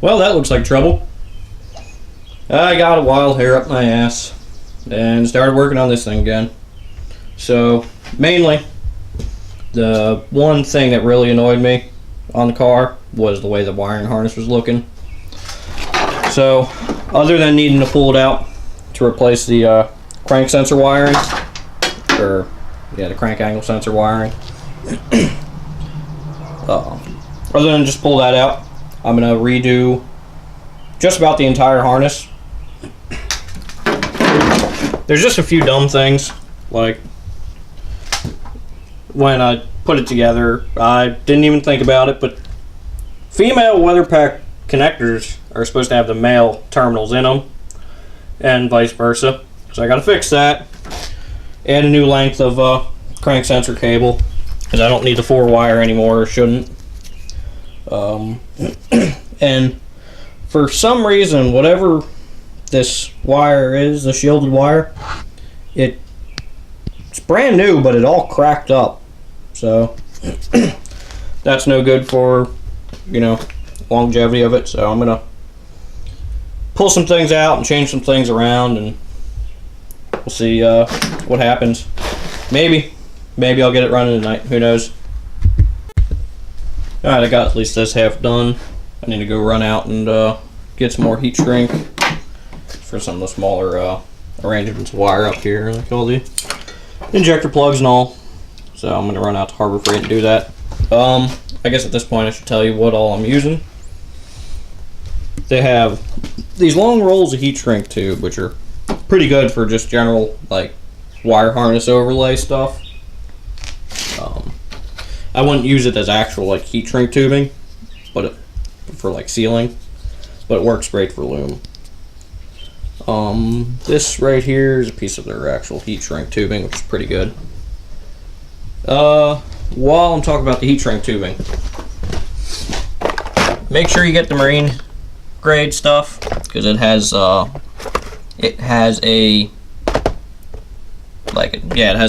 Well, that looks like trouble. I got a wild hair up my ass and started working on this thing again. So, mainly, the one thing that really annoyed me on the car was the way the wiring harness was looking. So, other than needing to pull it out to replace the crank sensor wiring, or the crank angle sensor wiring, other than just pull that out, I'm going to redo just about the entire harness. There's just a few dumb things, like when I put it together, I didn't even think about it, but female weather pack connectors are supposed to have the male terminals in them, and vice versa. So I got to fix that. Add a new length of crank sensor cable, because I don't need the 4-wire anymore, or shouldn't. And for some reason, whatever this wire is, the shielded wire, it's brand new, but it all cracked up. So that's no good for, longevity of it. So I'm gonna pull some things out and change some things around, and we'll see what happens. Maybe I'll get it running tonight. Who knows? Alright, I got at least this half done. I need to go run out and get some more heat shrink for some of the smaller arrangements of wire up here, like all the injector plugs and all. So I'm going to run out to Harbor Freight and do that. I guess at this point I should tell you what all I'm using. They have these long rolls of heat shrink tube, which are pretty good for just general wire harness overlay stuff. I wouldn't use it as actual heat shrink tubing, but for sealing, but it works great for loom. This right here is a piece of their actual heat shrink tubing, which is pretty good. While I'm talking about the heat shrink tubing, make sure you get the marine grade stuff, because it has a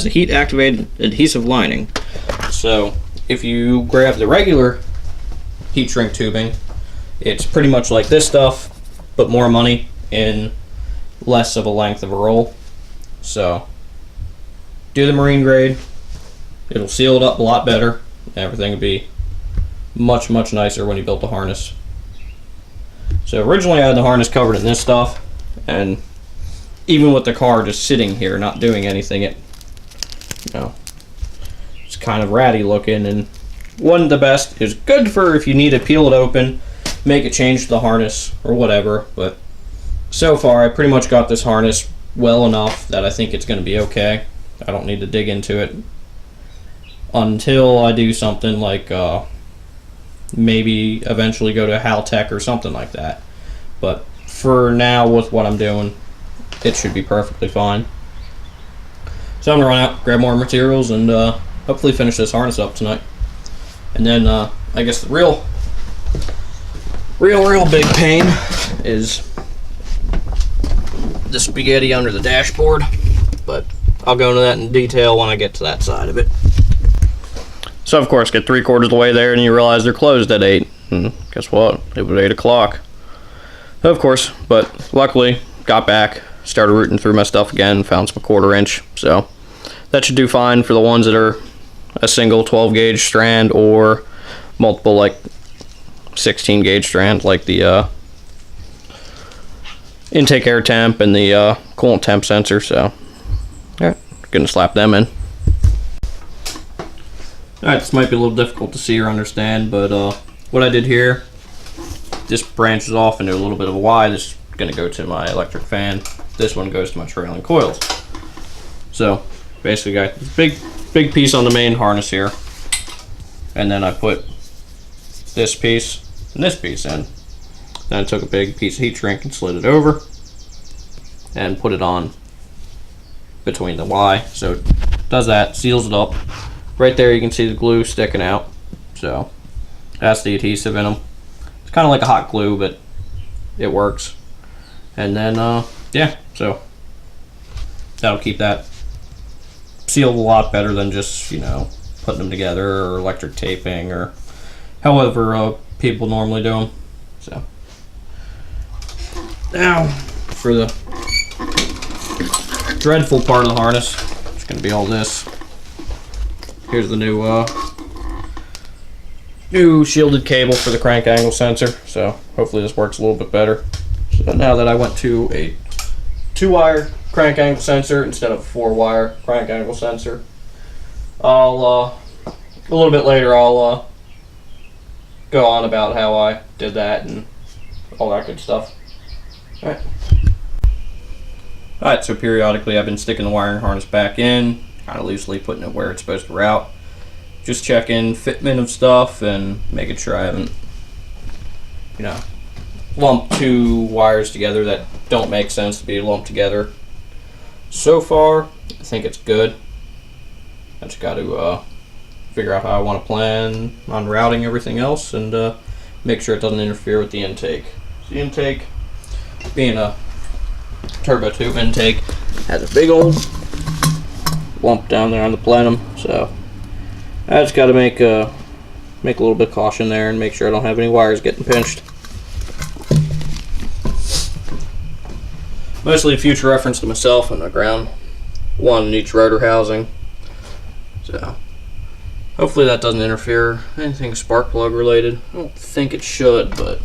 heat activated adhesive lining. So if you grab the regular heat shrink tubing, it's pretty much like this stuff, but more money in less of a length of a roll. So do the marine grade. It'll seal it up a lot better. Everything will be much nicer when you build the harness. So originally I had the harness covered in this stuff, and even with the car just sitting here not doing anything, it's kind of ratty looking and wasn't the best. It's good for if you need to peel it open, make a change to the harness or whatever, but so far I pretty much got this harness well enough that I think it's going to be okay. I don't need to dig into it until I do something like maybe eventually go to Haltech or something like that. But for now, with what I'm doing, it should be perfectly fine. So I'm going to run out, grab more materials, and hopefully finish this harness up tonight. And then I guess the real big pain is the spaghetti under the dashboard, but I'll go into that in detail when I get to that side of it. So of course, get 3/4 of the way there and you realize they're closed at 8. And guess what? It was 8 o'clock. Of course, but luckily got back, started rooting through my stuff again, found some 1/4 inch. So that should do fine for the ones that are a single 12 gauge strand or multiple 16 gauge strand, like the intake air temp and the coolant temp sensor. So alright, gonna slap them in. Alright, this might be a little difficult to see or understand, but what I did here, this branches off into a little bit of a Y. This is going to go to my electric fan. This one goes to my trailing coils. So basically got this big piece on the main harness here, and then I put this piece and this piece in. Then I took a big piece of heat shrink and slid it over and put it on between the Y. So it does that, seals it up. Right there you can see the glue sticking out. So that's the adhesive in them. It's kind of like a hot glue, but it works. And then yeah, so that'll keep that sealed a lot better than just putting them together or electric taping or however people normally do them. So Now, for the dreadful part of the harness, it's going to be all this. Here's the new shielded cable for the crank angle sensor. So hopefully this works a little bit better. So now that I went to a 2-wire crank angle sensor instead of a 4-wire crank angle sensor, I'll a little bit later I'll go on about how I did that and all that good stuff. Alright, so periodically I've been sticking the wiring harness back in, kind of loosely putting it where it's supposed to route. Just checking fitment of stuff and making sure I haven't, lumped 2 wires together that don't make sense to be lumped together. So far, I think it's good. I just got to figure out how I want to plan on routing everything else and make sure it doesn't interfere with the intake. So the intake, being a Turbo-2 intake, has a big old lump down there on the plenum, so I just got to make a little bit of caution there and make sure I don't have any wires getting pinched. Mostly a future reference to myself and I ground 1 in each rotor housing, so hopefully that doesn't interfere anything spark plug related. I don't think it should, but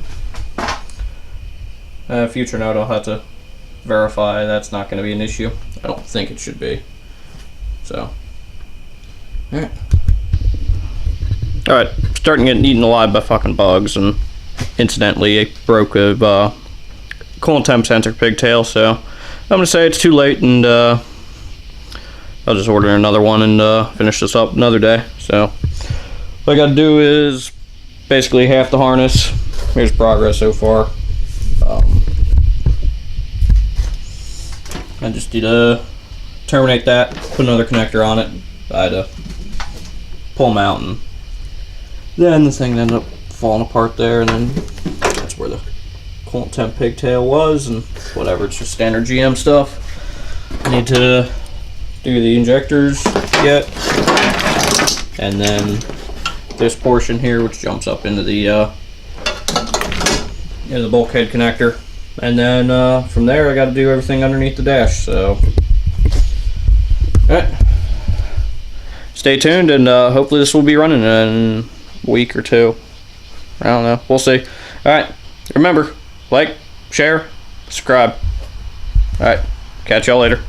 future note I'll have to verify that's not going to be an issue. I don't think it should be. So, alright, starting getting eaten alive by fucking bugs, and incidentally I broke a coolant temp sensor pigtail, so I'm gonna say it's too late, and I'll just order another one and finish this up another day. So what I gotta do is basically half the harness. Here's progress so far. I just need to terminate that, put another connector on it. I had to pull them out, and then the thing ended up falling apart there, and then that's where the coolant temp pigtail was, and whatever, it's just standard GM stuff. I need to do the injectors yet, and then this portion here, which jumps up into the bulkhead connector, and then from there I got to do everything underneath the dash. So alright, stay tuned, and hopefully this will be running in a week or 2. I don't know, we'll see. Alright, remember, like, share, subscribe. Alright, catch y'all later.